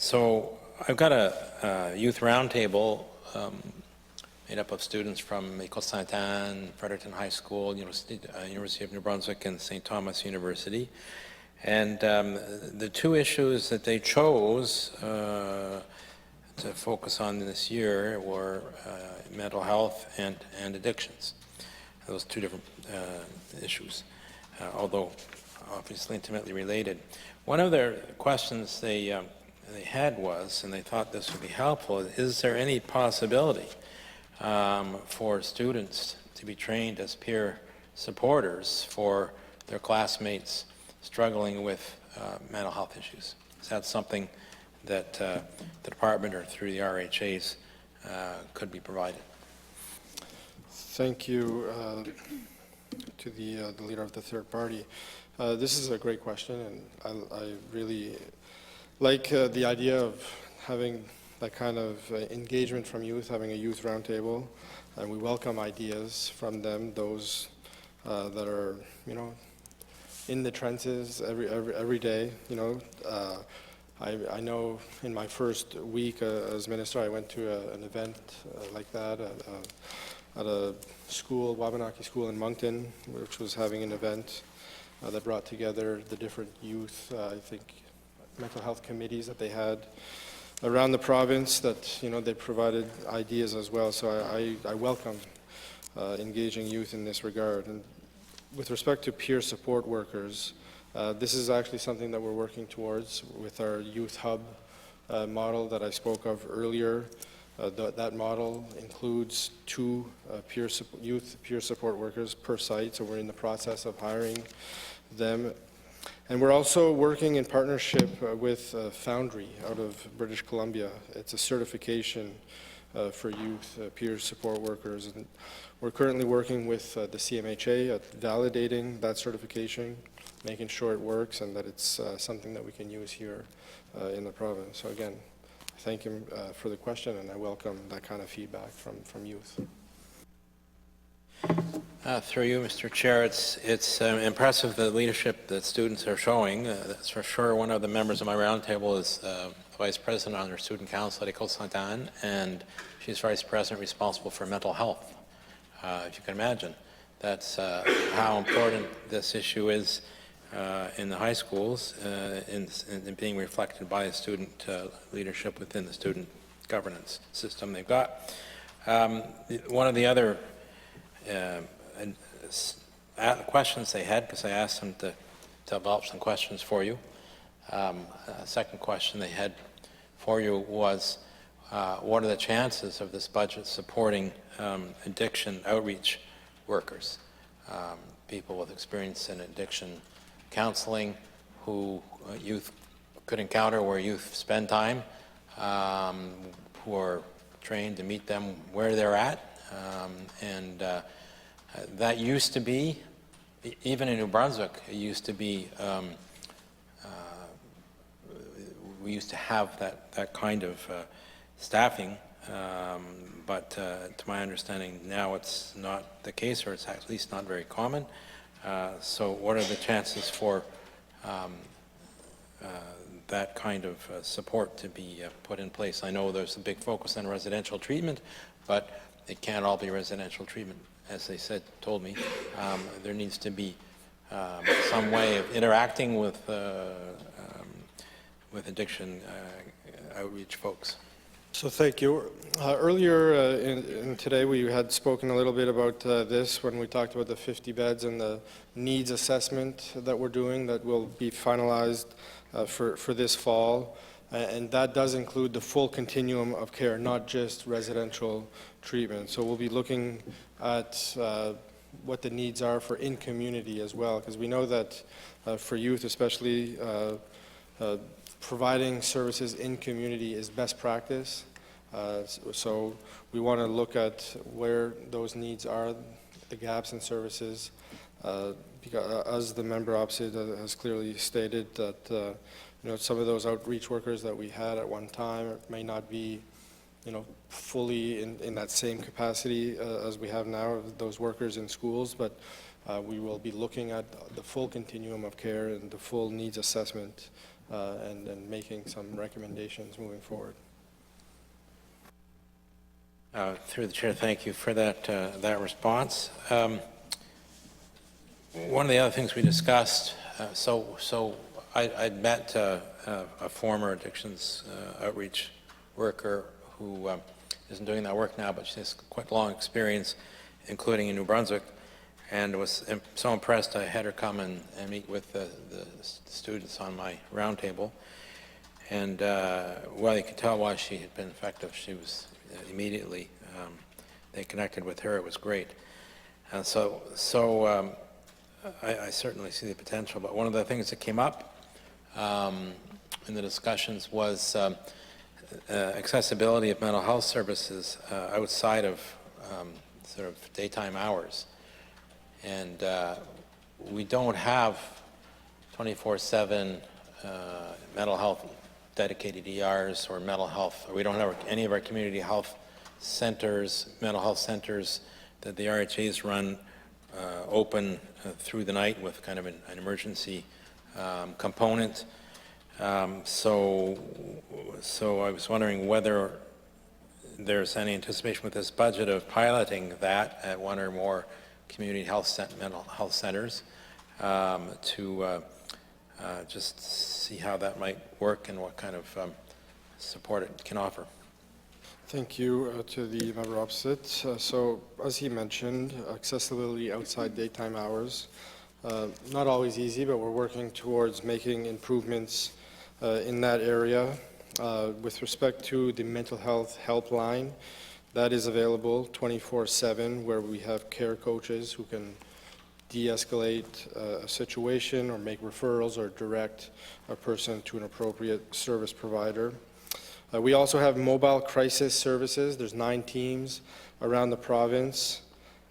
So I've got a youth roundtable made up of students from École Sainte-Anne, Fredericton High School, University of New Brunswick, and St. Thomas University. And the two issues that they chose to focus on this year were mental health and addictions. Those two different issues, although obviously intimately related. One of their questions they had was, and they thought this would be helpful, is there any possibility for students to be trained as peer supporters for their classmates struggling with mental health issues? Is that something that the department or through the RHAs could be provided? Thank you to the leader of the third party. This is a great question, and I really like the idea of having that kind of engagement from youth, having a youth roundtable, and we welcome ideas from them, those that are, in the trenches every day. I know in my first week as minister, I went to an event like that at a school, Wabanaki School in Moncton, which was having an event that brought together the different youth, I think, mental health committees that they had around the province that, they provided ideas as well. So I welcome engaging youth in this regard. And with respect to peer support workers, this is actually something that we're working towards with our youth hub model that I spoke of earlier. That model includes two youth peer support workers per site, so we're in the process of hiring them. And we're also working in partnership with Foundry out of British Columbia. It's a certification for youth peer support workers. And we're currently working with the CMHA at validating that certification, making sure it works and that it's something that we can use here in the province. So again, thank you for the question, and I welcome that kind of feedback from youth. Through you, Mr. Chair, it's impressive the leadership that students are showing. That's for sure. One of the members of my roundtable is the Vice President on our Student Council at École Sainte-Anne, and she's Vice President responsible for mental health. If you can imagine, that's how important this issue is in the high schools, in being reflected by the student leadership within the student governance system they've got. One of the other questions they had, because I asked them to develop some questions for you. Second question they had for you was, what are the chances of this budget supporting addiction outreach workers, people with experience in addiction counseling who youth could encounter where youth spend time, who are trained to meet them where they're at. That used to be, even in New Brunswick, it used to be, we used to have that kind of staffing, but to my understanding now it's not the case, or it's at least not very common. So what are the chances for that kind of support to be put in place? I know there's a big focus on residential treatment, but it can't all be residential treatment. As they told me, there needs to be some way of interacting with addiction outreach folks. So thank you. Earlier in today we had spoken a little bit about this when we talked about the 50 beds and the needs assessment that we're doing that will be finalized for this fall. And that does include the full continuum of care, not just residential treatment. So we'll be looking at what the needs are for in-community as well, because we know that for youth especially, providing services in community is best practice. So we want to look at where those needs are, the gaps in services, because as the member opposite has clearly stated that some of those outreach workers that we had at one time may not be fully in that same capacity as we have now, those workers in schools, but we will be looking at the full continuum of care and the full needs assessment and making some recommendations moving forward. Through the chair, thank you for that response. One of the other things we discussed, so I'd met a former addictions outreach worker who isn't doing that work now, but she has quite long experience, including in New Brunswick, and was so impressed I had her come and meet with the students on my roundtable. And well, you could tell why she had been effective. She was immediately, they connected with her. It was great. And so I certainly see the potential, but one of the things that came up in the discussions was accessibility of mental health services outside of sort of daytime hours. And we don't have 24/7 mental health dedicated ERs or mental health, or we don't have any of our community health centers, mental health centers that the RHAs run open through the night with kind of an emergency component. So I was wondering whether there's any anticipation with this budget of piloting that at one or more community health mental health centers to just see how that might work and what kind of support it can offer. Thank you to the member opposite. So as he mentioned, accessibility outside daytime hours, not always easy, but we're working towards making improvements in that area. With respect to the mental health helpline, that is available 24/7, where we have care coaches who can de-escalate a situation or make referrals or direct a person to an appropriate service provider. We also have mobile crisis services. There's 9 teams around the province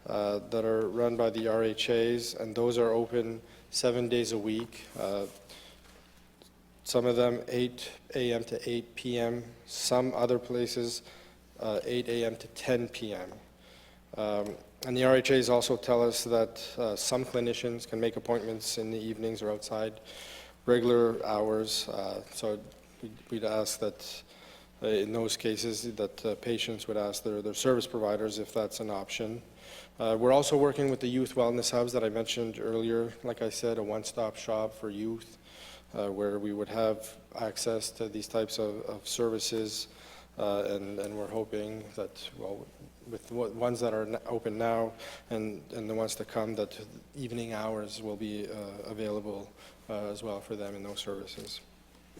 that are run by the RHAs, and those are open 7 days a week. Some of them 8 a.m. to 8 p.m., some other places 8 a.m. to 10 p.m. And the RHAs also tell us that some clinicians can make appointments in the evenings or outside regular hours. So we'd ask that in those cases that patients would ask their service providers if that's an option. We're also working with the youth wellness hubs that I mentioned earlier. Like I said, a one-stop shop for youth where we would have access to these types of services. And we're hoping that, well, with the ones that are open now and the ones to come, that evening hours will be available as well for them in those services.